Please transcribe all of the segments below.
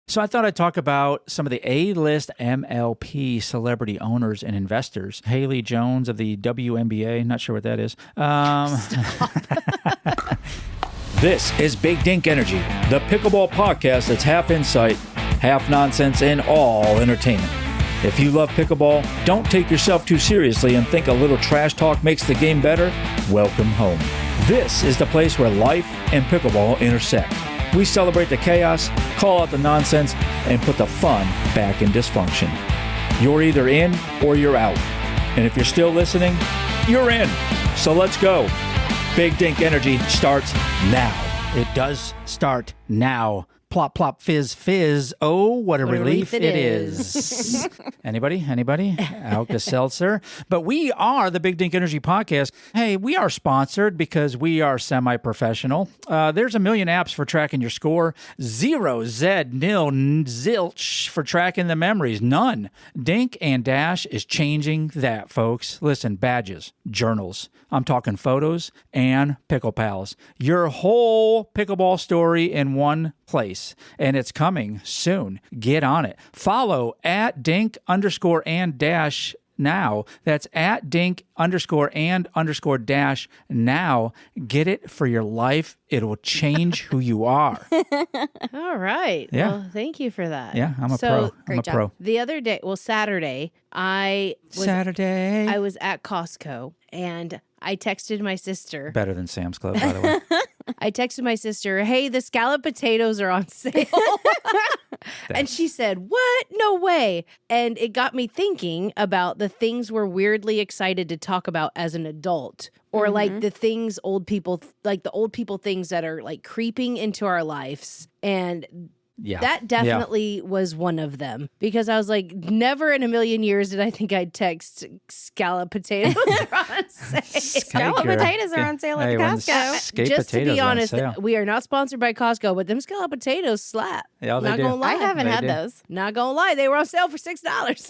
So I thought I'd talk about some of the A-list MLP celebrity owners and investors. Haley Jones of the WNBA, not sure what that is. This is Big Dink Energy, the pickleball podcast that's half insight, half nonsense, and all entertainment. If you love pickleball, don't take yourself too seriously and think a little trash talk makes the game better, welcome home. This is the place where life and pickleball intersect. We celebrate the chaos, call out the nonsense, and put the fun back in dysfunction. You're either in or you're out. And if you're still listening, you're in. So let's go. Big Dink Energy starts now. It does start now. Plop, plop, fizz, fizz. Oh, what a relief it is. Anybody? Alka-Seltzer. But we are the Big Dink Energy Podcast. Hey, we are sponsored because we are semi-professional. There's a million apps for tracking your score. Zero, Z, nil, zilch for tracking the memories. None. Dink and Dash is changing that, folks. Listen, badges, journals. I'm talking photos and Pickle Pals. Your whole pickleball story in one place. And it's coming soon. Get on it. Follow at Dink_and_ now. That's at Dink_and_ now. Get it for your life. It'll change who you are. All right. Yeah. Well, thank you for that. Yeah, I'm a pro. I'm a pro. The other day, Saturday, I was at Costco and I texted my sister. Better than Sam's Club, by the way. I texted my sister, hey, the scalloped potatoes are on sale. And she said, what? No way. And it got me thinking about the things we're weirdly excited to talk about as an adult. Or like the things old people, like the old people things that are like creeping into our lives. And that definitely was one of them, because I was like, never in a million years did I think I'd text scalloped potatoes are on sale. Scalloped potatoes are on sale at the Costco. Just to be honest, we are not sponsored by Costco, but them scalloped potatoes slap. Yeah, they not do. gonna lie. I haven't had those. Not gonna lie, they were on sale for $6.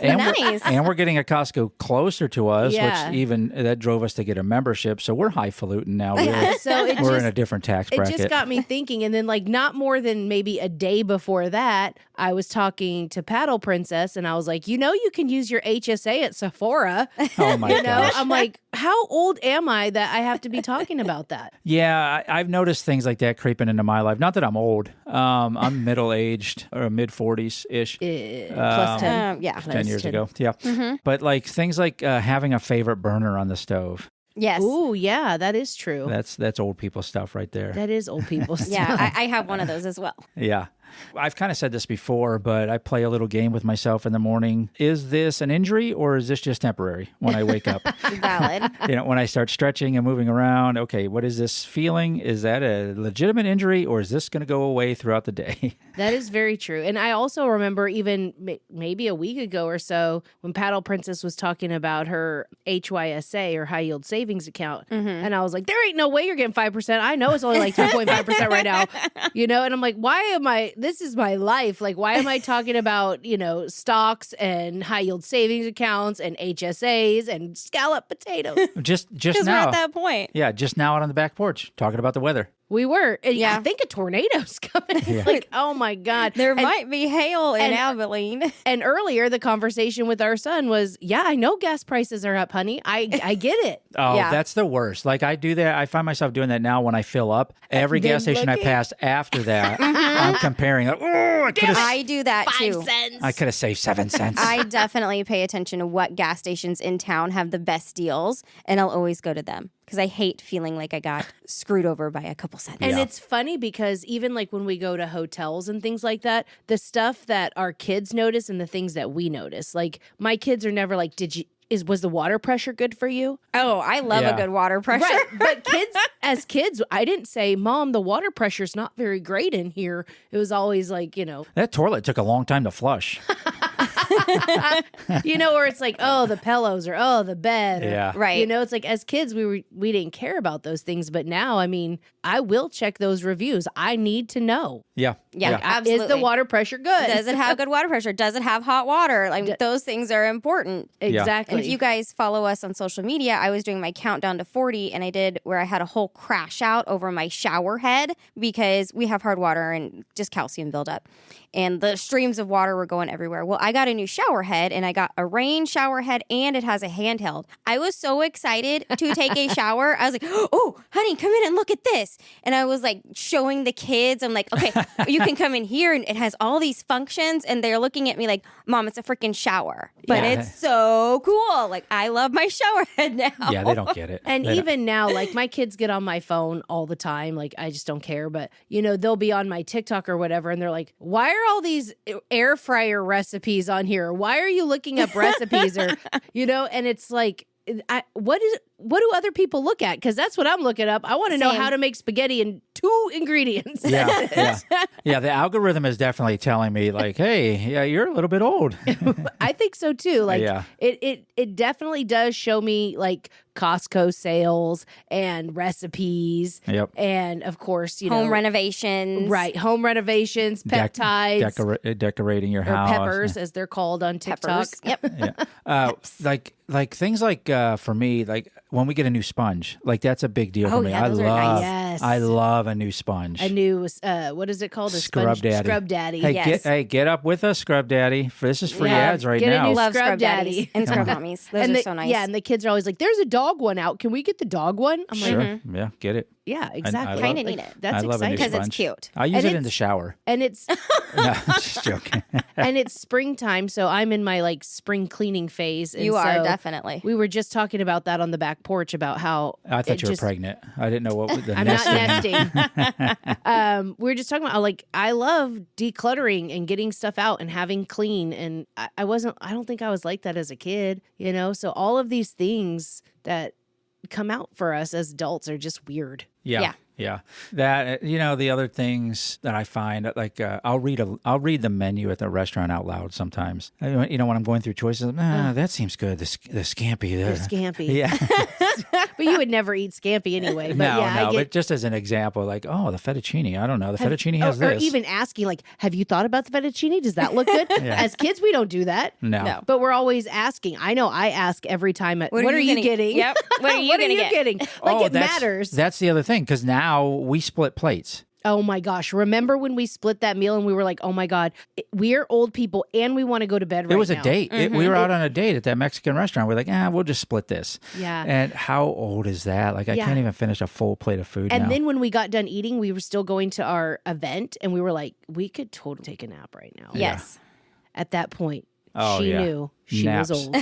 Nice. And we're getting a Costco closer to us, Yeah. which even that drove us to get a membership. So we're highfalutin now. We're in a different tax bracket. It just got me thinking. And then like not more than maybe a day before that, I was talking to Paddle Princess and I was like, you can use your HSA at Sephora. Oh my gosh. I'm like, how old am I that I have to be talking about that? Yeah, I've noticed things like that creeping into my life. Not that I'm old. I'm middle-aged or mid-40s-ish. Plus 10. 10 years ago. Yeah. But like things like having a favorite burner on the stove. Yes. Ooh, yeah, that is true. That's old people stuff right there. That is old people stuff. Yeah, I have one of those as well. Yeah. I've kind of said this before, but I play a little game with myself in the morning. Is this an injury or is this just temporary when I wake up? Valid. When I start stretching and moving around, okay, what is this feeling? Is that a legitimate injury or is this going to go away throughout the day? That is very true. And I also remember even maybe a week ago or so when Paddle Princess was talking about her HYSA or high yield savings account. And I was like, there ain't no way you're getting 5%. I know it's only like 3.5% right now. And I'm like, this is my life. Like, why am I talking about, stocks and high yield savings accounts and HSAs and scalloped potatoes? Just now. Because we're at that point. Yeah, just now out on the back porch talking about the weather. We were. Yeah. I think a tornado's coming. Yeah. Like, oh my God. There might be hail in Abilene. And earlier, the conversation with our son was, yeah, I know gas prices are up, honey. I get it. Oh, Yeah. That's the worst. Like I do that. I find myself doing that now when I fill up. Every gas station I pass after that, I'm comparing. Like, I do that 5 too. cents. I could have saved 7 cents. I definitely pay attention to what gas stations in town have the best deals, and I'll always go to them because I hate feeling like I got screwed over by a couple cents. And it's funny because even like when we go to hotels and things like that, the stuff that our kids notice and the things that we notice, like my kids are never like, was the water pressure good for you? Oh, I love a good water pressure. Right. But as kids, I didn't say, Mom, the water pressure's not very great in here. It was always like, That toilet took a long time to flush. Or it's like, oh, the pillows or oh, the bed. Yeah. Right. It's like as kids, we didn't care about those things. But now, I mean, I will check those reviews. I need to know. Yeah. Yeah, absolutely. Is the water pressure good? Does it have good water pressure? Does it have hot water? Like those things are important. Exactly. And if you guys follow us on social media, I was doing my countdown to 40 and I did where I had a whole crash out over my shower head because we have hard water and just calcium buildup. and the streams of water were going everywhere. Well, I got a new shower head, and I got a rain shower head, and it has a handheld. I was so excited to take a shower. I was like, oh, honey, come in and look at this. And I was like showing the kids. I'm like, okay, you can come in here, and it has all these functions. And they're looking at me like, Mom, it's a freaking shower. But it's so cool. Like, I love my shower head now. Yeah, they don't get it. And even now, like, my kids get on my phone all the time. Like, I just don't care. But, you know, they'll be on my TikTok or whatever, and they're like, why are all these air fryer recipes on here? Why are you looking up recipes? Or, you know, and it's like, what do other people look at? Because that's what I'm looking up. I want to know how to make spaghetti in 2 ingredients. Yeah. The algorithm is definitely telling me like, hey, yeah, you're a little bit old. I think so too. Like, it definitely does show me like Costco sales and recipes. Yep. And of course, you home know, renovations. Right. Home renovations, peptides. Decorating your or house. peppers, as they're called on TikTok. Peppers. Yep. Like things like for me, like when we get a new sponge, like that's a big deal for me. Yeah, those are nice. Yes. I love a new sponge. A new, what is it called? A Scrub sponge, Daddy. Scrub Daddy. Hey, Yes. get up with us, Scrub Daddy. This is free Yeah, ads right get a now. new Love Scrub scrub daddies Daddy. and scrub mommies. Those and are so nice. Yeah, and the kids are always like, there's a dog one out. Can we get the dog one? I'm Sure. like, Yeah, get it. yeah, exactly. Kinda need it. That's I love a new exciting. Because it's sponge. cute. I use And it in it's- the shower. And it's No, just joking. and it's springtime, so I'm in my like spring cleaning phase. And You are, so definitely. We were just talking about that on the back porch about how I thought you were just, pregnant. I didn't know what the I'm not nesting. nesting. We were just talking about like I love decluttering and getting stuff out and having clean. And I don't think I was like that as a kid, you know? So all of these things that come out for us as adults are just weird. Yeah. Yeah. That, the other things that I find, like I'll read the menu at the restaurant out loud sometimes. When I'm going through choices, that seems good. The scampi. The scampi. Yeah. But you would never eat scampi anyway. But No, yeah, but just as an example, like, oh, the fettuccine. I don't know. The fettuccine has or this. even asking, like, have you thought about the fettuccine? Does that look good? Yeah. As kids, we don't do that. No. But we're always asking. I know I ask every time, what are you getting? Yep. What are you what are gonna you get? getting? Like, it that's- matters. That's the other thing, because now we split plates. Oh my gosh. Remember when we split that meal and we were like, oh my God, we are old people and we want to go to bed right now. It was a date. We were out on a date at that Mexican restaurant. We're like, we'll just split this. Yeah. And how old is that? Like, I Yeah. can't even finish a full plate of food now. And then when we got done eating, we were still going to our event and we were like, we could totally take a nap right now. Yes. At that point, Oh, she yeah. knew she Naps. was old.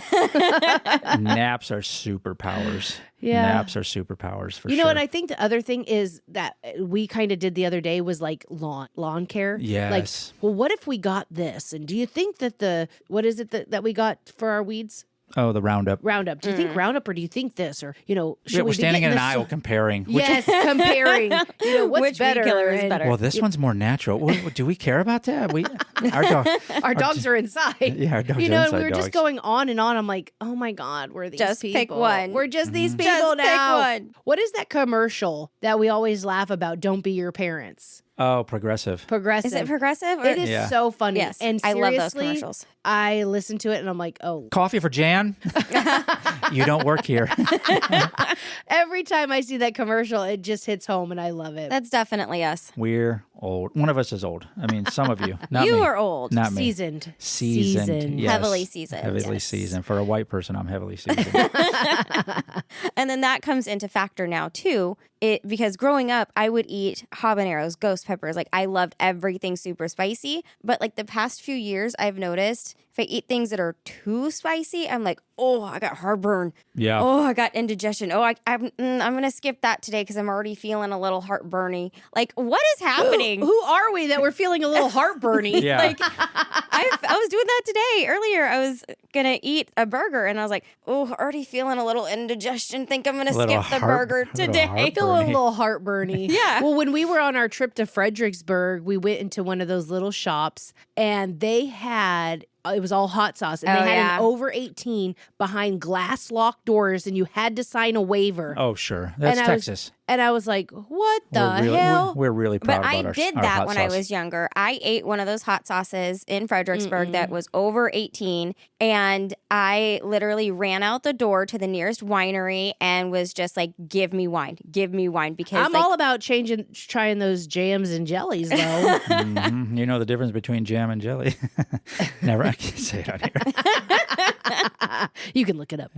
Naps are superpowers. Yeah. Naps are superpowers for You sure. know, and I think the other thing is that we kind of did the other day was like lawn care. Yes. Like, well, what if we got this? And do you think that what is it that we got for our weeds? Oh, the Roundup. Roundup. Do you think Roundup or do you think this? Or, should Yeah, we we're be standing in getting an this? aisle comparing. Which, Yes, comparing. What's Which weed better? killer is And better? well, this one's more natural. Do we care about that? Our dogs are inside. Yeah, our dogs are and inside we were just dogs. going on and on. I'm like, oh my God, we're these Just people. pick one. We're just these people Just pick now. one. What is that commercial that we always laugh about? Don't be your parents. Oh, Progressive. Progressive. Is it progressive? Or? It is Yeah. so funny. Yes. And I love those seriously, commercials. I listen to it and I'm like, oh. Coffee for Jan? You don't work here. Every time I see that commercial, it just hits home and I love it. That's definitely us. We're old. One of us is old. I mean, some of you. Not You me. are old. Not me. Seasoned. Seasoned. Yes. Heavily seasoned, Heavily yes. seasoned. For a white person, I'm heavily seasoned. And then that comes into factor now too. Because growing up, I would eat habaneros, ghost peppers. Like, I loved everything super spicy. But like the past few years, I've noticed if I eat things that are too spicy, I'm like, oh, I got heartburn. Yeah. Oh, I got indigestion. Oh, I'm going to skip that today because I'm already feeling a little heartburny. Like, what is happening? Who are we that we're feeling a little heartburny? Yeah. Like, I was doing that today. Earlier, I was going to eat a burger and I was like, oh, already feeling a little indigestion. Think I'm going to Little skip the heart- burger little today. heartburn. Feel a little heartburny. Yeah. Well, when we were on our trip to Fredericksburg, we went into one of those little shops and they had it was all hot sauce and Oh, they had yeah. an over 18 behind glass locked doors and you had to sign a waiver. Oh, sure. That's And I was- Texas. And I was like, what the really, hell? We're really proud But about I our did our that hot when sauce. I was younger. I ate one of those hot sauces in Fredericksburg that was over 18. And I literally ran out the door to the nearest winery and was just like, give me wine. Because I'm all about trying those jams and jellies, though. Mhm. You know the difference between jam and jelly. Never, I can't say it on here. You can look it up.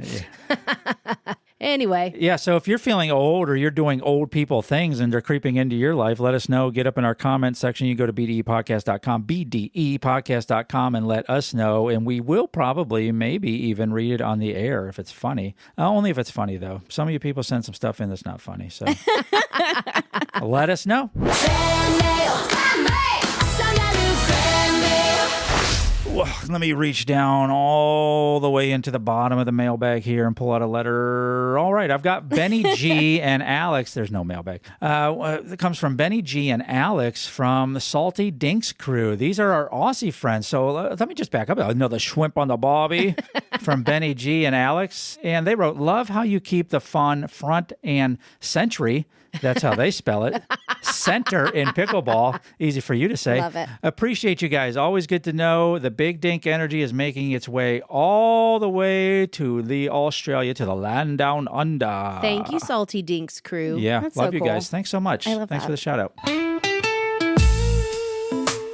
Anyway. Yeah, so if you're feeling old or you're doing old people things and they're creeping into your life, let us know. Get up in our comment section. You go to bdepodcast.com, bdepodcast.com, and let us know. And we will probably, maybe even read it on the air if it's funny. Only if it's funny, though. Some of you people send some stuff in that's not funny. So let us know. Let me reach down all the way into the bottom of the mailbag here and pull out a letter. All right, I've got Benny G and Alex. There's no mailbag. It comes from Benny G and Alex from the Salty Dinks crew. These are our Aussie friends. So let me just back up. Another shrimp on the bobby from Benny G and Alex. And they wrote, love how you keep the fun front and century. That's how they spell it. Center in pickleball. Easy for you to say. Love it. Appreciate you guys. Always good to know the Big Dink energy is making its way all the way to the Australia, to the land down under. Thank you, Salty Dinks crew. Yeah, That's love so you cool. guys. Thanks so much. I love Thanks that. for the shout out.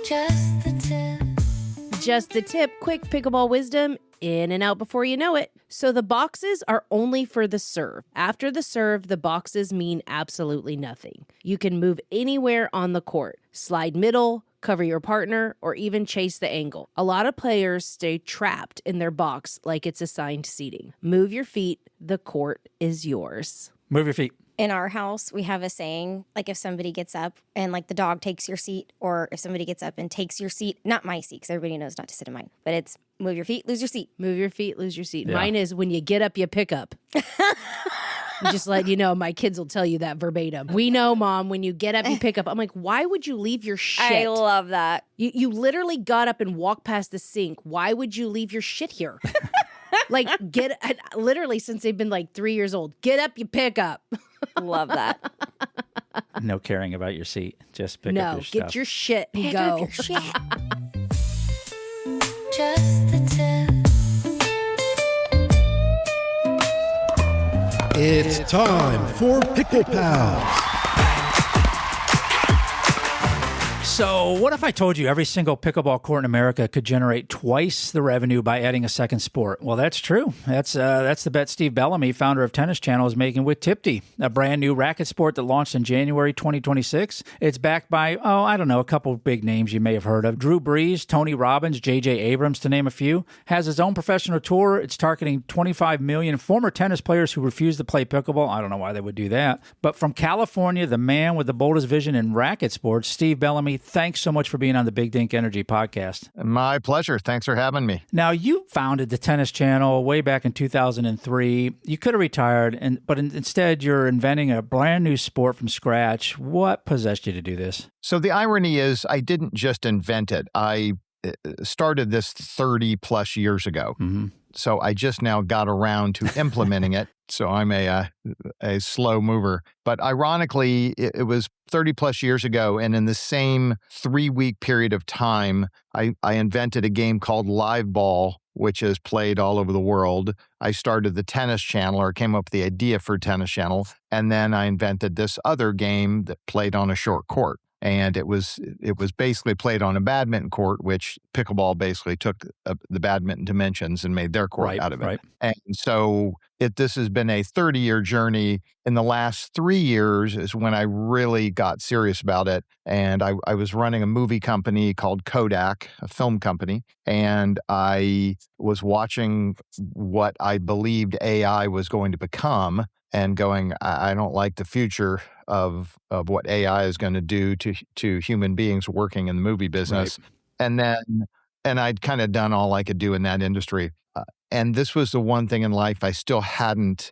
Just the tip. Just the tip, quick pickleball wisdom, in and out before you know it. So the boxes are only for the serve. After the serve, the boxes mean absolutely nothing. You can move anywhere on the court, slide middle, cover your partner, or even chase the angle. A lot of players stay trapped in their box like it's assigned seating. Move your feet, the court is yours. Move your feet. In our house, we have a saying, like if somebody gets up and like the dog takes your seat, or if somebody gets up and takes your seat, not my seat, because everybody knows not to sit in mine, but it's move your feet, lose your seat. Move your feet, lose your seat. Yeah. Mine is when you get up, you pick up. Just let you know, my kids will tell you that verbatim. We know, Mom, when you get up, you pick up. I'm like, why would you leave your shit? I love that. You literally got up and walked past the sink. Why would you leave your shit here? Like, literally since they've been like 3 years old. Get up, you pick up. Love that. No caring about your seat. Just pick up No, your stuff. get your shit and Pick go. up your shit. Just the tip. It's time for Pickle Pals. So what if I told you every single pickleball court in America could generate twice the revenue by adding a second sport? Well, that's true. That's the bet Steve Bellamy, founder of Tennis Channel, is making with Typti, a brand new racket sport that launched in January 2026. It's backed by, a couple of big names you may have heard of. Drew Brees, Tony Robbins, J.J. Abrams, to name a few. Has its own professional tour. It's targeting 25 million former tennis players who refuse to play pickleball. I don't know why they would do that. But from California, the man with the boldest vision in racket sports, Steve Bellamy, thanks so much for being on the Big Dink Energy podcast. My pleasure. Thanks for having me. Now, you founded the Tennis Channel way back in 2003. You could have retired, but instead you're inventing a brand new sport from scratch. What possessed you to do this? So the irony is I didn't just invent it. I started this 30 plus years ago. Mm-hmm. So I just now got around to implementing it. So I'm a slow mover. But ironically, it was 30 plus years ago. And in the same 3-week period of time, I invented a game called Live Ball, which is played all over the world. I started the Tennis Channel, or came up with the idea for Tennis Channel. And then I invented this other game that played on a short court. And it was basically played on a badminton court, which pickleball basically took the badminton dimensions and made their court out of it. Right. And so this has been a 30-year journey. In the last 3 years is when I really got serious about it. And I was running a movie company called Kodak, a film company. And I was watching what I believed AI was going to become and going, I don't like the future of what AI is going to do to human beings working in the movie business. Right. And I'd kind of done all I could do in that industry. And this was the one thing in life I still hadn't.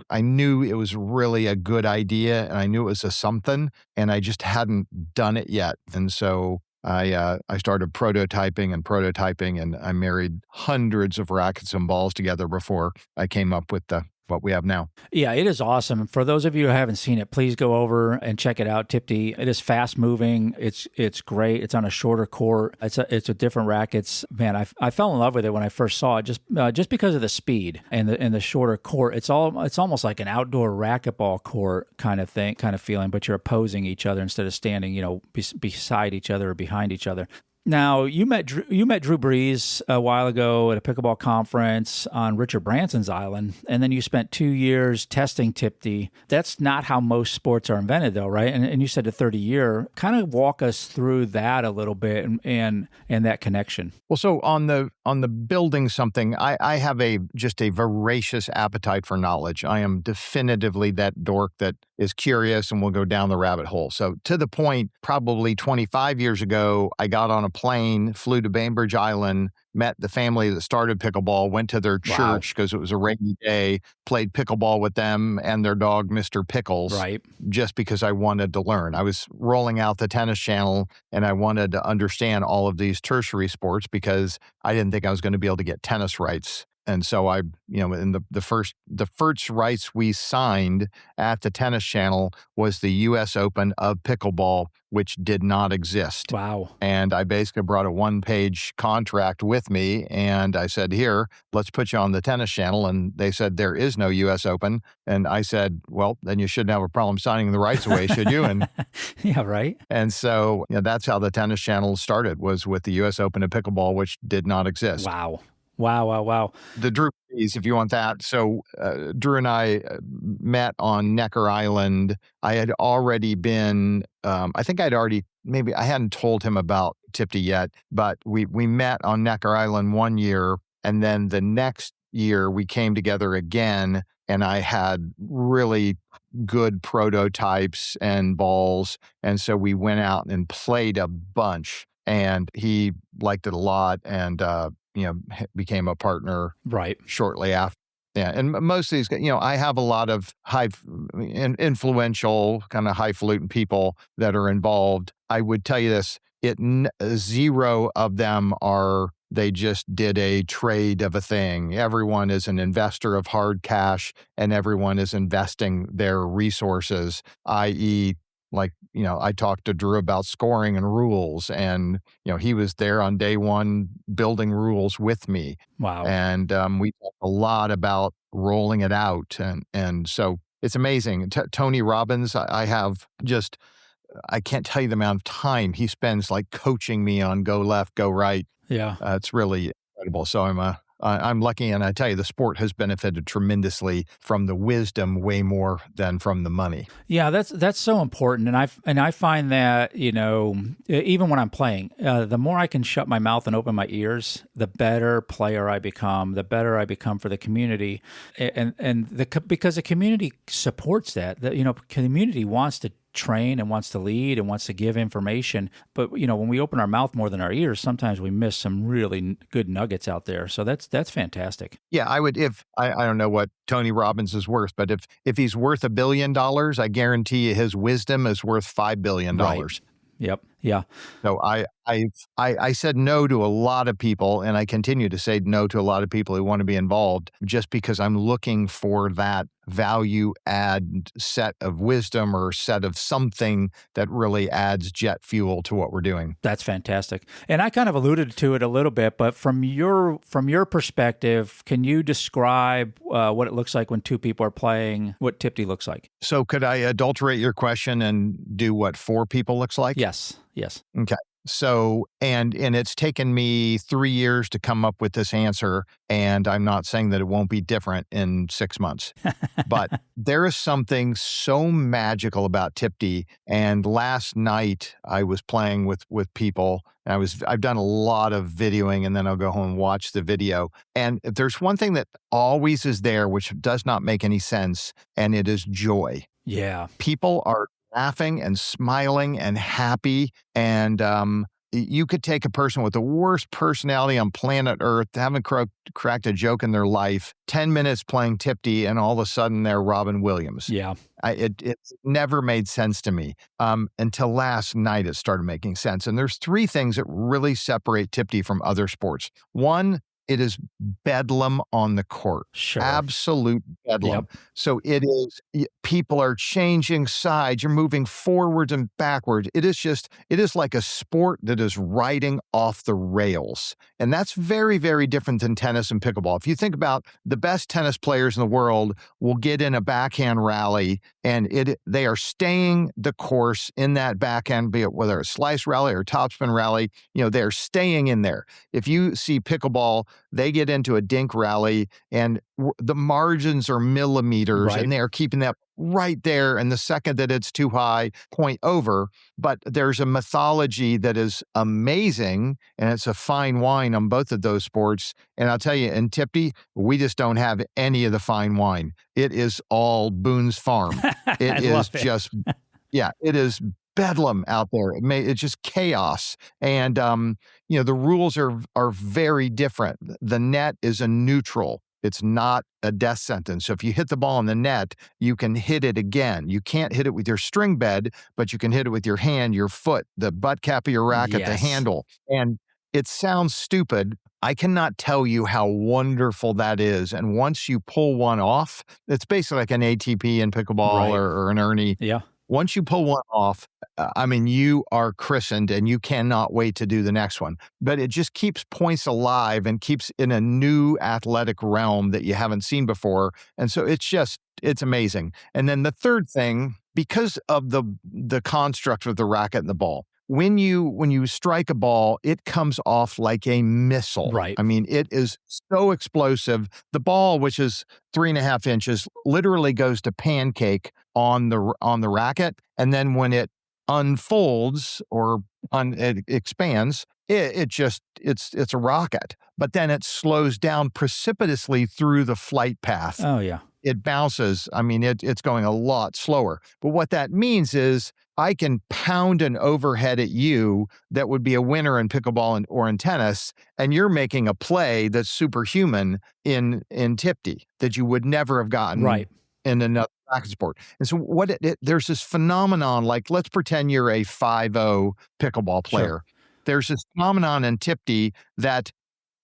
I knew it was really a good idea, and I knew it was a something, and I just hadn't done it yet. And so I started prototyping, and I married hundreds of rackets and balls together before I came up with the what we have now. Yeah, it is awesome. For those of you who haven't seen it, please go over and check it out. Typti. It is fast moving. It's great. It's on a shorter court. It's a different rackets. Man, I fell in love with it when I first saw it, just because of the speed and the shorter court. It's almost like an outdoor racquetball court kind of feeling, but you're opposing each other instead of standing, beside each other or behind each other. Now, you met Drew Brees a while ago at a pickleball conference on Richard Branson's island, and then you spent 2 years testing Typti. That's not how most sports are invented, though, right? And you said a 30-year. Kind of walk us through that a little bit and that connection. Well, so on the building something, I have just a voracious appetite for knowledge. I am definitively that dork that is curious and will go down the rabbit hole. So to the point, probably 25 years ago, I got on a plane, flew to Bainbridge Island, met the family that started pickleball, went to their church because it was a rainy day, played pickleball with them and their dog, Mr. Pickles, right? Just because I wanted to learn. I was rolling out the tennis channel and I wanted to understand all of these tertiary sports because I didn't think I was going to be able to get tennis rights. And so I, in the first rights we signed at the tennis channel was the U.S. Open of pickleball, which did not exist. Wow. And I basically brought a 1-page contract with me and I said, here, let's put you on the tennis channel. And they said, there is no U.S. Open. And I said, well, then you shouldn't have a problem signing the rights away, should you? And yeah, right. And so that's how the tennis channel started, was with the U.S. Open of pickleball, which did not exist. Wow. Wow. The Drew Brees, if you want that. So Drew and I met on Necker Island. I had already been, maybe I hadn't told him about Typti yet, but we met on Necker Island one year. And then the next year we came together again and I had really good prototypes and balls. And so we went out and played a bunch and he liked it a lot. And, became a partner right shortly after. Yeah. And most of these, I have a lot of influential, kind of highfalutin people that are involved. I would tell you this, zero of them they just did a trade of a thing. Everyone is an investor of hard cash and everyone is investing their resources, i.e., I talked to Drew about scoring and rules and, he was there on day one building rules with me. Wow. And we talked a lot about rolling it out. And so it's amazing. Tony Robbins, I can't tell you the amount of time he spends coaching me on go left, go right. Yeah. It's really incredible. So I'm lucky, and I tell you, the sport has benefited tremendously from the wisdom way more than from the money. Yeah, that's so important, and I find that even when I'm playing, the more I can shut my mouth and open my ears, the better player I become, the better I become for the community, because the community supports that. The community wants to train and wants to lead and wants to give information. But, when we open our mouth more than our ears, sometimes we miss some really good nuggets out there. So that's fantastic. Yeah, I would, I don't know what Tony Robbins is worth, but if he's worth $1 billion, I guarantee you his wisdom is worth $5 billion. Right. Yep. Yeah. So I said no to a lot of people, and I continue to say no to a lot of people who want to be involved just because I'm looking for that value add set of wisdom or set of something that really adds jet fuel to what we're doing. That's fantastic. And I kind of alluded to it a little bit, but from your perspective, can you describe what it looks like when two people are playing, what Typti looks like? So could I adulterate your question and do what 4 people looks like? Yes. Okay. So, and it's taken me 3 years to come up with this answer, and I'm not saying that it won't be different in 6 months, but there is something so magical about Typti. And last night I was playing with people, and I've done a lot of videoing, and then I'll go home and watch the video. And if there's one thing that always is there, which does not make any sense, and it is joy. Yeah. People are laughing and smiling and happy. And you could take a person with the worst personality on planet Earth, haven't cracked a joke in their life, 10 minutes playing Typti, and all of a sudden they're Robin Williams. Yeah. It's never made sense to me until last night it started making sense. And there's 3 things that really separate Typti from other sports. One, it is bedlam on the court. Sure. Absolute bedlam. Yep. So people are changing sides. You're moving forwards and backwards. It is like a sport that is riding off the rails. And that's very, very different than tennis and pickleball. If you think about the best tennis players in the world will get in a backhand rally and they are staying the course in that backhand, be it whether it's slice rally or topspin rally, they're staying in there. If you see pickleball, they get into a dink rally and the margins are millimeters and they're keeping that right there. And the second that it's too high, point over. But there's a mythology that is amazing, and it's a fine wine on both of those sports. And I'll tell you, in Typti, we just don't have any of the fine wine. It is all Boone's Farm. It is just, it is bedlam out there. It's just chaos. And, the rules are very different. The net is a neutral. It's not a death sentence. So if you hit the ball in the net, you can hit it again. You can't hit it with your string bed, but you can hit it with your hand, your foot, the butt cap of your racket, the handle. And it sounds stupid. I cannot tell you how wonderful that is. And once you pull one off, it's basically like an ATP in pickleball or an Ernie. Yeah. Once you pull one off, you are christened and you cannot wait to do the next one. But it just keeps points alive and keeps in a new athletic realm that you haven't seen before. And so it's amazing. And then the third thing, because of the construct of the racket and the ball, when you strike a ball, it comes off like a missile. Right. It is so explosive. The ball, which is 3.5 inches, literally goes to pancake on the racket. And then when it unfolds or it expands, it's a rocket. But then it slows down precipitously through the flight path. Oh, yeah. It bounces. It's going a lot slower. But what that means is I can pound an overhead at you that would be a winner in pickleball or in tennis, and you're making a play that's superhuman in Typti that you would never have gotten in another racket sport. And so there's this phenomenon, like let's pretend you're a 5-0 pickleball player. Sure. There's this phenomenon in Typti that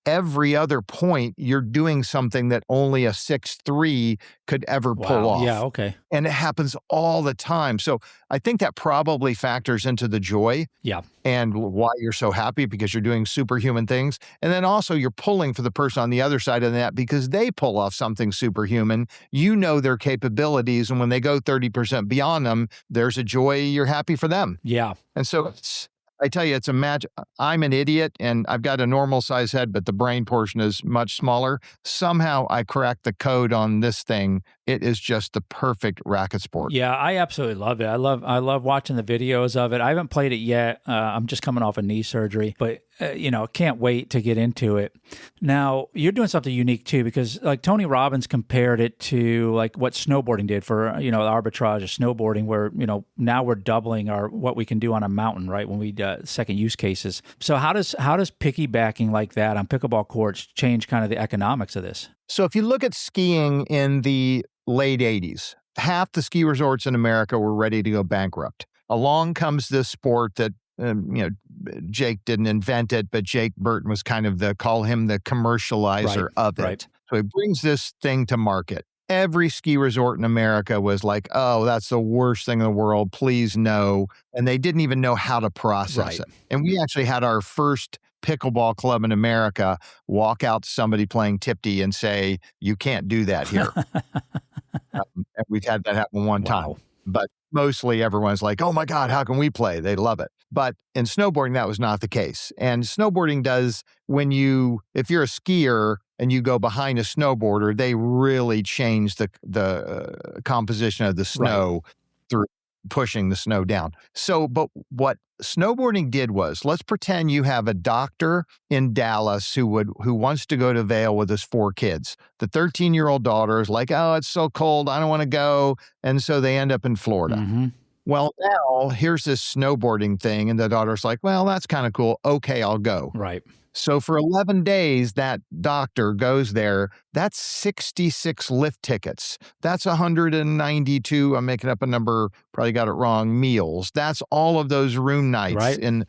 every other point, you're doing something that only a 6'3" could ever pull off. Yeah, okay. And it happens all the time. So I think that probably factors into the joy. Yeah. And why you're so happy, because you're doing superhuman things. And then also you're pulling for the person on the other side of that because they pull off something superhuman. You know their capabilities. And when they go 30% beyond them, there's a joy. You're happy for them. Yeah. And so I tell you, it's a magic. I'm an idiot and I've got a normal size head, but the brain portion is much smaller. Somehow I cracked the code on this thing. It is just the perfect racket sport. Yeah, I absolutely love it. I love watching the videos of it. I haven't played it yet. I'm just coming off a knee surgery, but can't wait to get into it. Now, you're doing something unique too, because like Tony Robbins compared it to like what snowboarding did for, the arbitrage of snowboarding, where, now we're doubling what we can do on a mountain, right? When we second use cases. So how does piggybacking like that on pickleball courts change kind of the economics of this? So if you look at skiing in the late 80s, half the ski resorts in America were ready to go bankrupt. Along comes this sport that, Jake didn't invent it, but Jake Burton was kind of call him the commercializer of it. Right. So he brings this thing to market. Every ski resort in America was like, oh, that's the worst thing in the world. Please no. And they didn't even know how to process it. And we actually had our first pickleball club in America walk out to somebody playing Typti and say, you can't do that here. We've had that happen one time. But mostly everyone's like, oh my God, how can we play? They love it. But in snowboarding, that was not the case. And snowboarding does, if you're a skier and you go behind a snowboarder, they really change the composition of the snow through pushing the snow down. So, but what snowboarding did was, let's pretend you have a doctor in Dallas who wants to go to Vail with his 4 kids. The 13-year-old daughter is like, oh, it's so cold, I don't want to go. And so they end up in Florida. Mm-hmm. Well, now here's this snowboarding thing. And the daughter's like, well, that's kind of cool. Okay, I'll go. Right. So for 11 days, that doctor goes there. That's 66 lift tickets. That's 192, I'm making up a number, probably got it wrong, meals. That's all of those room nights. Right. And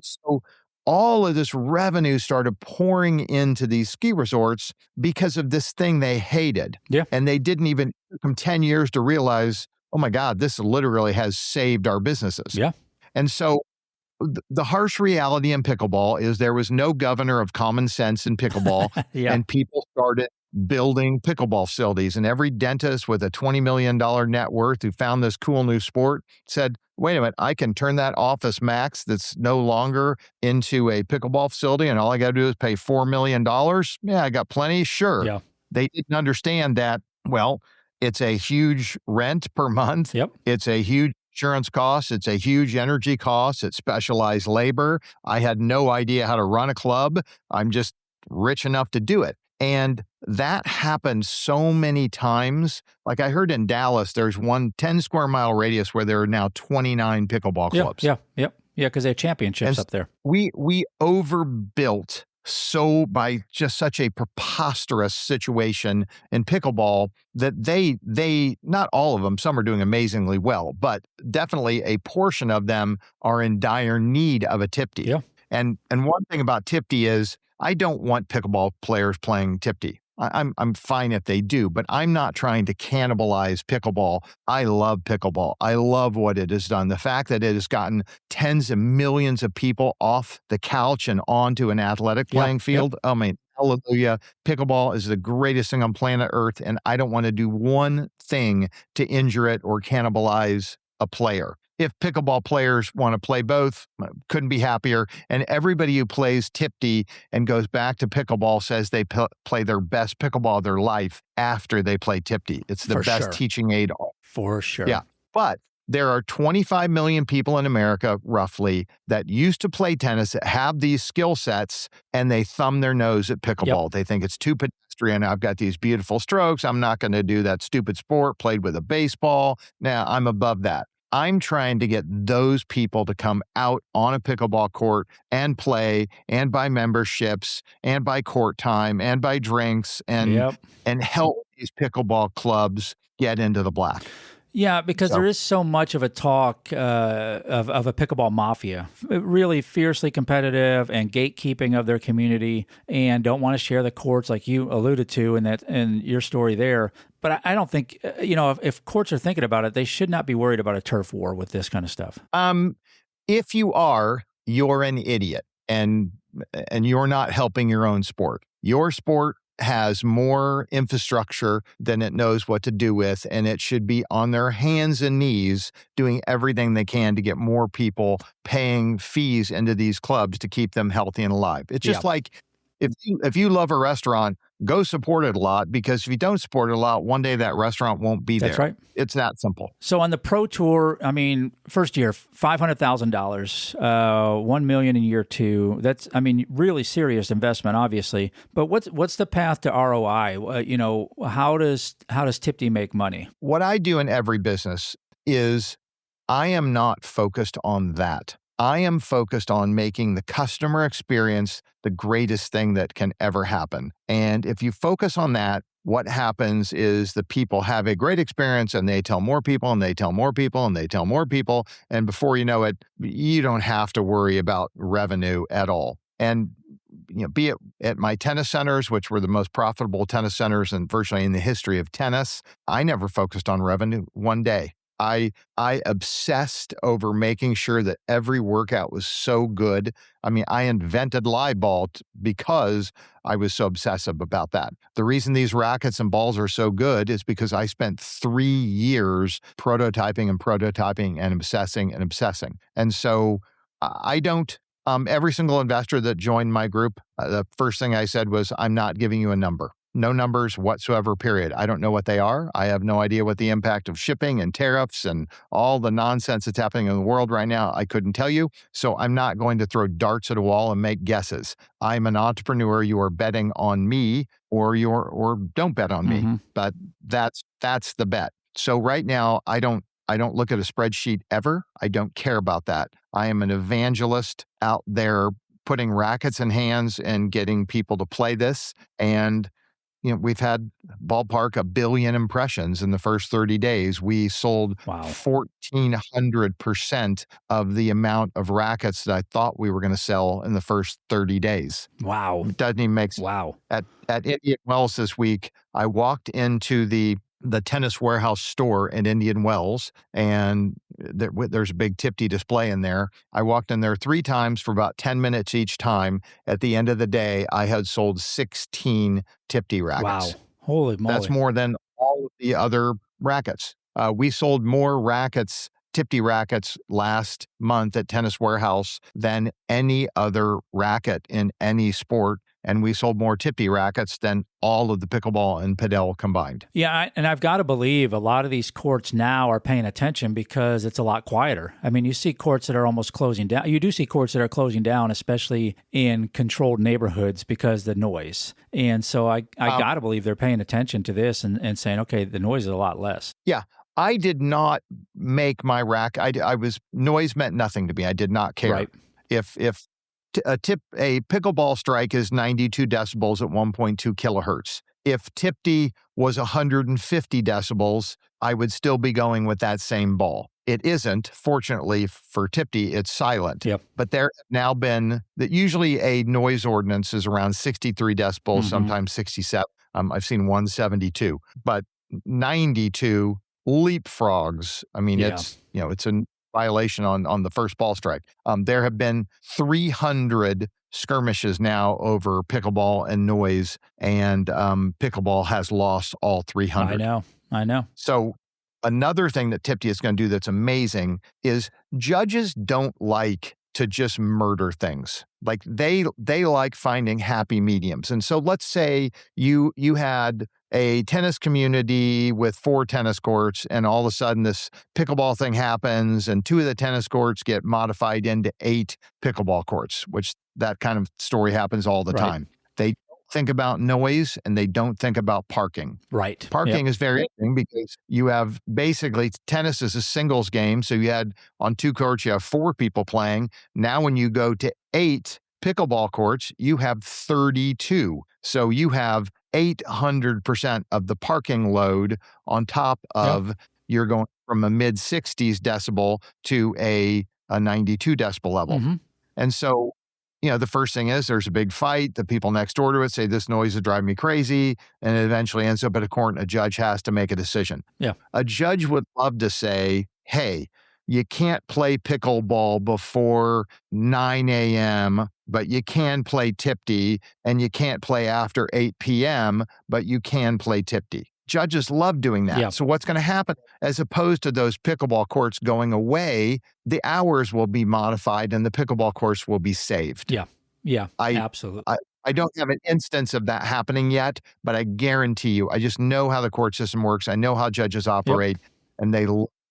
so all of this revenue started pouring into these ski resorts because of this thing they hated. Yeah. And they didn't even, it took them 10 years to realize, oh my God, this literally has saved our businesses. Yeah. And so the harsh reality in pickleball is there was no governor of common sense in pickleball, Yeah. and people started building pickleball facilities. And every dentist with a $20 million net worth who found this cool new sport said, wait a minute, I can turn that Office Max that's no longer into a pickleball facility, and all I got to do is pay $4 million. Yeah, I got plenty. Sure. Yeah. They didn't understand that, well, it's a huge rent per month. Yep. It's a huge insurance cost. It's a huge energy cost. It's specialized labor. I had no idea how to run a club. I'm just rich enough to do it. And that happened so many times. Like I heard in Dallas, there's one 10 square mile radius where there are now 29 pickleball clubs. Yeah, because they have championships up there. We overbuilt by just such a preposterous situation in pickleball that they not all of them, some are doing amazingly well, but definitely a portion of them are in dire need of a Typti. Yeah. And one thing about Typti is I don't want pickleball players playing Typti. I'm fine if they do, but I'm not trying to cannibalize pickleball. I love pickleball. I love what it has done. The fact that it has gotten tens of millions of people off the couch and onto an athletic playing field. I mean, hallelujah. Pickleball is the greatest thing on planet Earth, and I don't want to do one thing to injure it or cannibalize a player. If pickleball players want to play both, couldn't be happier. And everybody who plays Typti and goes back to pickleball says they play their best pickleball of their life after they play Typti. It's the best teaching aid. For sure. Yeah. But there are 25 million people in America, roughly, that used to play tennis, that have these skill sets, and they thumb their nose at pickleball. They think it's too pedestrian. I've got these beautiful strokes. I'm not going to do that stupid sport played with a baseball. Now, I'm above that. I'm trying to get those people to come out on a pickleball court and play and buy memberships and buy court time and buy drinks and help these pickleball clubs get into the black. Yeah, because there is so much of a talk of a pickleball mafia, really fiercely competitive and gatekeeping of their community, and don't want to share the courts like you alluded to in your story there. But I don't think, if courts are thinking about it, they should not be worried about a turf war with this kind of stuff. If you are, you're an idiot, and you're not helping your own sport. Your sport has more infrastructure than it knows what to do with, and it should be on their hands and knees doing everything they can to get more people paying fees into these clubs to keep them healthy and alive. It's just like if you love a restaurant, go support it a lot, because if you don't support it a lot, one day that restaurant won't be there. That's right. It's that simple. So on the Pro Tour, I mean, first year, $500,000, $1 million in year two. That's, really serious investment, obviously. But what's the path to ROI? How does Typti make money? What I do in every business is I am not focused on that. I am focused on making the customer experience the greatest thing that can ever happen. And if you focus on that, what happens is the people have a great experience, and they tell more people, and they tell more people, and they tell more people. And before you know it, you don't have to worry about revenue at all. And be it at my tennis centers, which were the most profitable tennis centers and virtually in the history of tennis, I never focused on revenue one day. I obsessed over making sure that every workout was so good. I invented live ball because I was so obsessive about that. The reason these rackets and balls are so good is because I spent 3 years prototyping and obsessing. And so I don't, every single investor that joined my group, the first thing I said was, I'm not giving you a number. No numbers whatsoever, period. I don't know what they are. I have no idea what the impact of shipping and tariffs and all the nonsense that's happening in the world right now. I couldn't tell you. So I'm not going to throw darts at a wall and make guesses. I'm an entrepreneur. You are betting on me or don't bet on me. But that's the bet. So right now, I don't look at a spreadsheet ever. I don't care about that. I am an evangelist out there putting rackets in hands and getting people to play this. And we've had ballpark 1 billion impressions in the first 30 days. We sold 1,400% of the amount of rackets that I thought we were going to sell in the first 30 days. Wow. It doesn't even make sense. Wow. At Indian Wells this week, I walked into the Tennis Warehouse store in Indian Wells, and there's a big Typti display in there. I walked in there 3 times for about 10 minutes each time. At the end of the day, I had sold 16 Typti rackets. Wow. Holy moly. That's more than all of the other rackets. We sold more rackets, Typti rackets, last month at Tennis Warehouse than any other racket in any sport. And we sold more Typti rackets than all of the pickleball and padel combined. Yeah, and I've got to believe a lot of these courts now are paying attention because it's a lot quieter. I mean, you see courts that are almost closing down. You do see courts that are closing down, especially in controlled neighborhoods because of the noise. And so I got to believe they're paying attention to this and saying, okay, the noise is a lot less. Yeah. I did not make my rack. Noise meant nothing to me. I did not care. Right. If a pickleball strike is 92 decibels at 1.2 kilohertz. If Typti was 150 decibels, I would still be going with that same ball. It isn't. Fortunately for Typti, it's silent. Yep. But there have now been that usually a noise ordinance is around 63 decibels, sometimes 67. I've seen 172, but 92 leapfrogs. I mean, it's a violation on the first ball strike. There have been 300 skirmishes now over pickleball and noise, and pickleball has lost all 300. I know. So another thing that Typti is going to do that's amazing is judges don't like to just murder things. Like they like finding happy mediums. And so let's say you had a tennis community with 4 tennis courts, and all of a sudden this pickleball thing happens and 2 of the tennis courts get modified into 8 pickleball courts, which that kind of story happens all the time. They don't think about noise and they don't think about parking. Right. Parking is very interesting because you have basically tennis is a singles game. So you had on 2 courts, you have 4 people playing. Now when you go to 8 pickleball courts, you have 32. So you have 800% of the parking load on top of you're going from a mid 60s decibel to a 92 decibel level. And so, the first thing is there's a big fight. The people next door to it say this noise is driving me crazy. And it eventually ends up at a court and a judge has to make a decision. Yeah. A judge would love to say, hey, you can't play pickleball before 9 a.m., but you can play Typti, and you can't play after 8 p.m., but you can play Typti. Judges love doing that. So what's going to happen, as opposed to those pickleball courts going away, the hours will be modified and the pickleball courts will be saved. Yeah, absolutely. I don't have an instance of that happening yet, but I guarantee you, I just know how the court system works. I know how judges operate, and they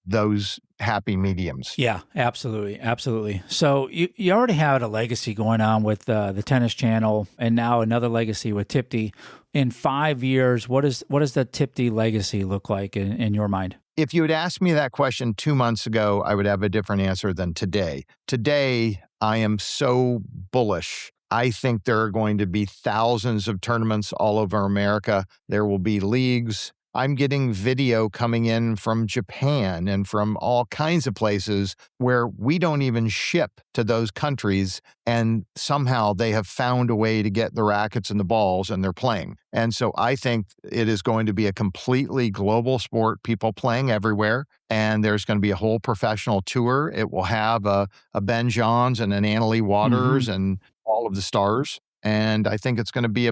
those happy mediums. Yeah, absolutely. So you already had a legacy going on with the Tennis Channel, and now another legacy with Typti. In 5 years, what does the Typti legacy look like in your mind? If you had asked me that question 2 months ago, I would have a different answer than today. Today, I am so bullish. I think there are going to be thousands of tournaments all over America. There will be leagues. I'm getting video coming in from Japan and from all kinds of places where we don't even ship to those countries, and somehow they have found a way to get the rackets and the balls, and they're playing. And so I think it is going to be a completely global sport, people playing everywhere, and there's going to be a whole professional tour. It will have a Ben Johns and an Annalie Waters and all of the stars. And I think it's going to be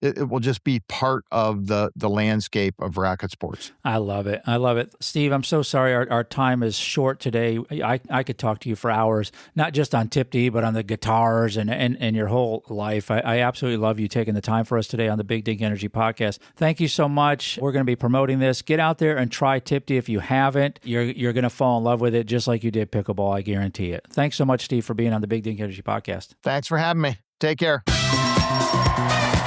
it will just be part of the landscape of racket sports. I love it. Steve, I'm so sorry our time is short today. I could talk to you for hours, not just on Typti, but on the guitars and your whole life. I absolutely love you taking the time for us today on the Big Dink Energy podcast. Thank you so much. We're going to be promoting this. Get out there and try Typti if you haven't. You're going to fall in love with it just like you did pickleball. I guarantee it. Thanks so much, Steve, for being on the Big Dink Energy podcast. Thanks for having me. Take care.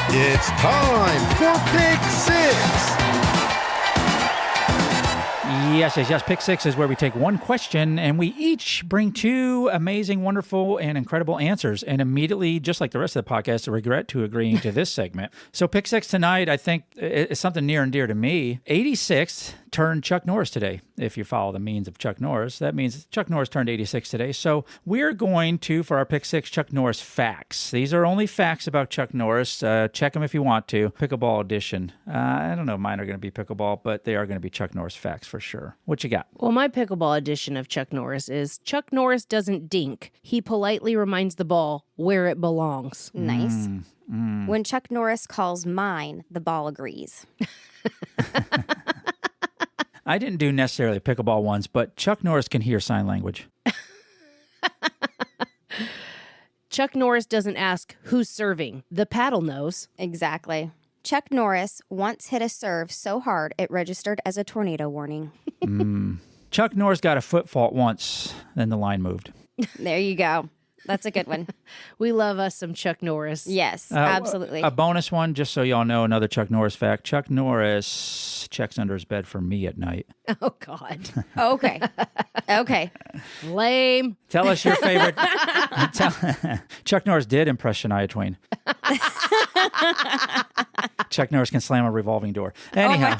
It's time for Pick 6. Yes. Pick Six is where we take one question and we each bring two amazing, wonderful, and incredible answers. And immediately, just like the rest of the podcast, I regret to agreeing to this segment. So Pick Six tonight, I think, is something near and dear to me. 86th turned Chuck Norris today. If you follow the means of Chuck Norris, that means Chuck Norris turned 86 today. So we're going to, for our Pick Six, Chuck Norris facts. These are only facts about Chuck Norris. Check them if you want to. Pickleball edition. I don't know if mine are going to be pickleball, but they are going to be Chuck Norris facts for sure. What you got? Well, my pickleball edition of Chuck Norris is Chuck Norris doesn't dink. He politely reminds the ball where it belongs. Nice. When Chuck Norris calls mine, the ball agrees. I didn't do necessarily pickleball ones, but Chuck Norris can hear sign language. Chuck Norris doesn't ask who's serving. The paddle knows. Exactly. Chuck Norris once hit a serve so hard it registered as a tornado warning. Chuck Norris got a foot fault once, then the line moved. There you go. That's a good one. We love us some Chuck Norris. Yes, absolutely. A bonus one, just so y'all know, another Chuck Norris fact. Chuck Norris checks under his bed for me at night. Oh, God. Okay. Lame. Tell us your favorite. Chuck Norris did impress Shania Twain. Chuck Norris can slam a revolving door. Anyhow.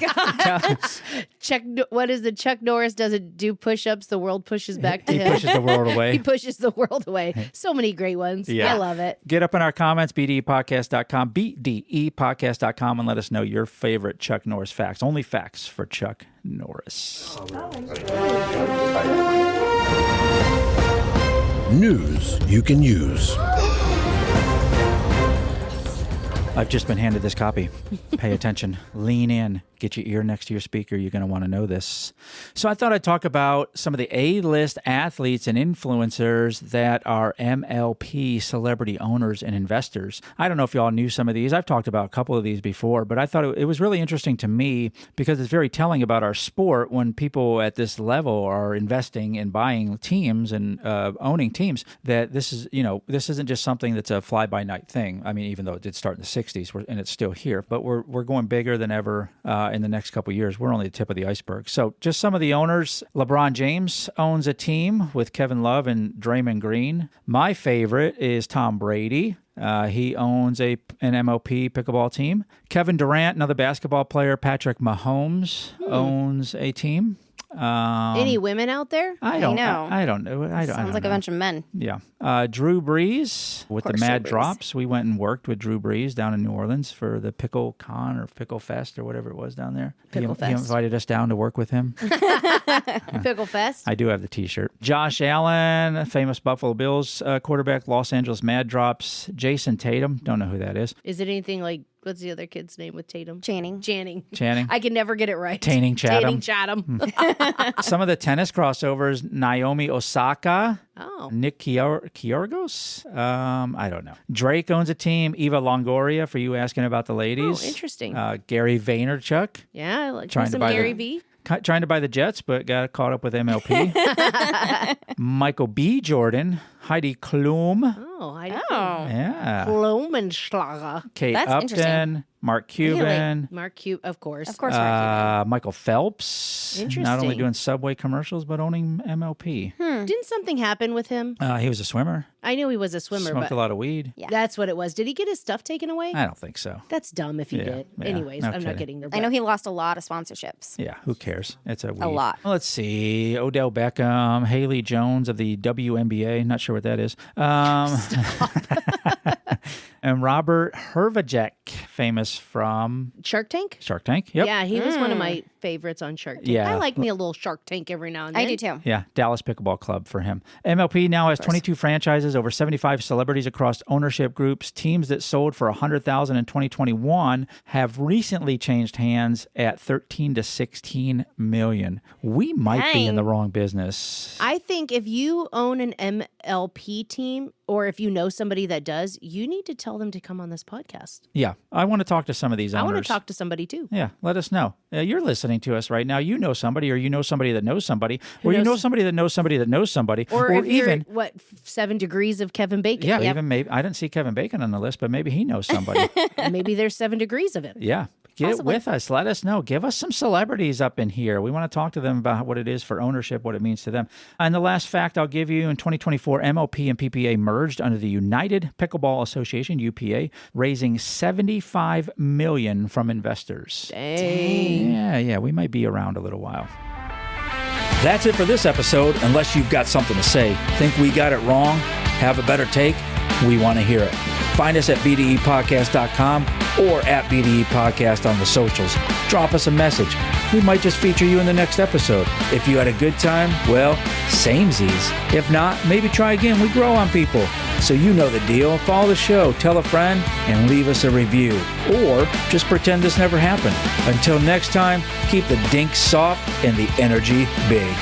What is it? Chuck Norris doesn't do push-ups. The world pushes back to He him. pushes the world away. He pushes the world away. So many great ones. Yeah. I love it. Get up in our comments, bdepodcast.com, bdepodcast.com, and let us know your favorite Chuck Norris facts. Only facts for Chuck Norris. News you can use. I've just been handed this copy. Pay attention. Lean in. Get your ear next to your speaker. You're going to want to know this. So I thought I'd talk about some of the A-list athletes and influencers that are MLP celebrity owners and investors. I don't know if y'all knew some of these. I've talked about a couple of these before, but I thought it was really interesting to me because it's very telling about our sport when people at this level are investing in buying teams and owning teams, that this isn't just something that's a fly-by-night thing. I mean, even though it did start in the 60s and it's still here, but we're going bigger than ever in the next couple of years. We're only the tip of the iceberg. So just some of the owners. LeBron James owns a team with Kevin Love and Draymond Green. My favorite is Tom Brady. He owns an MLP pickleball team. Kevin Durant, another basketball player. Patrick Mahomes owns a team. Any women out there? I don't know. Sounds like a bunch of men. Yeah. Drew Brees with the Mad Drops. We went and worked with Drew Brees down in New Orleans for the Pickle Con or Pickle Fest or whatever it was down there. Pickle He Fest. invited us down to work with him. Pickle Fest. I do have the T-shirt. Josh Allen, famous Buffalo Bills quarterback, Los Angeles Mad Drops. Jason Tatum, don't know who that is. Is it anything like, what's the other kid's name with Tatum? Channing. Channing. I can never get it right. Channing Chatham. Chatham. Some of the tennis crossovers, Naomi Osaka. Oh. Nick Kyrgios? I don't know. Drake owns a team. Eva Longoria, for you asking about the ladies. Oh, interesting. Gary Vaynerchuk. Yeah, I like Trying some to buy Gary the- V. Trying to buy the Jets, but got caught up with MLP. Michael B. Jordan. Heidi Klum. Oh, I know. Yeah. Blumenschlager. Kate That's Upton. interesting. Mark Cuban. Mark Cuban, of course. Of course, Mark Michael Phelps. Not only Interesting. doing Subway commercials, but owning MLP. Didn't something happen with him? He was a swimmer. I knew he was a swimmer, Smoked but a lot of weed. Yeah. that's what it was. Did he get his stuff taken away? I don't think so. That's dumb if he Yeah, did. yeah, Anyways, no I'm not kidding. getting there. I know he lost a lot of sponsorships. Yeah, who cares? It's a weed. lot. Let's see. Odell Beckham, Haley Jones of the WNBA. Not sure what that is. And Robert Hervacek, famous from Shark Tank? Shark Tank. Yep. Yeah, he was one of my favorites on Shark Tank. Yeah. I like me a little Shark Tank every now and then. I do too. Yeah, Dallas Pickleball Club for him. MLP now has 22 franchises, over 75 celebrities across ownership groups. Teams that sold for $100,000 in 2021 have recently changed hands at 13 to 16 million. We might be in the Dang. wrong business. I think if you own an MLP team or if you know somebody that does, you need to tell them to come on this podcast. Yeah, I want to talk to some of these I owners. want to talk to somebody too. Yeah, let us know. You're listening to us right now. You know somebody, or you know somebody that knows somebody, or you knows- know somebody that knows somebody that knows somebody, Or if even you're, 7 degrees of Kevin Bacon. yeah, even maybe I didn't see Kevin Bacon on the list, but maybe he knows somebody. Maybe there's 7 degrees of it. Yeah, Get Possibly. with us. Let us know. Give us some celebrities up in here. We want to talk to them about what it is for ownership, what it means to them. And the last fact I'll give you, in 2024, MOP and PPA merged under the United Pickleball Association, UPA, raising $75 million from investors. Dang. Yeah, we might be around a little while. That's it for this episode. Unless you've got something to say, think we got it wrong, have a better take, we want to hear it. Find us at bdepodcast.com or at BDE Podcast on the socials. Drop us a message. We might just feature you in the next episode. If you had a good time, well, samesies. If not, maybe try again. We grow on people. So you know the deal. Follow the show, tell a friend, and leave us a review. Or just pretend this never happened. Until next time, keep the dink soft and the energy big.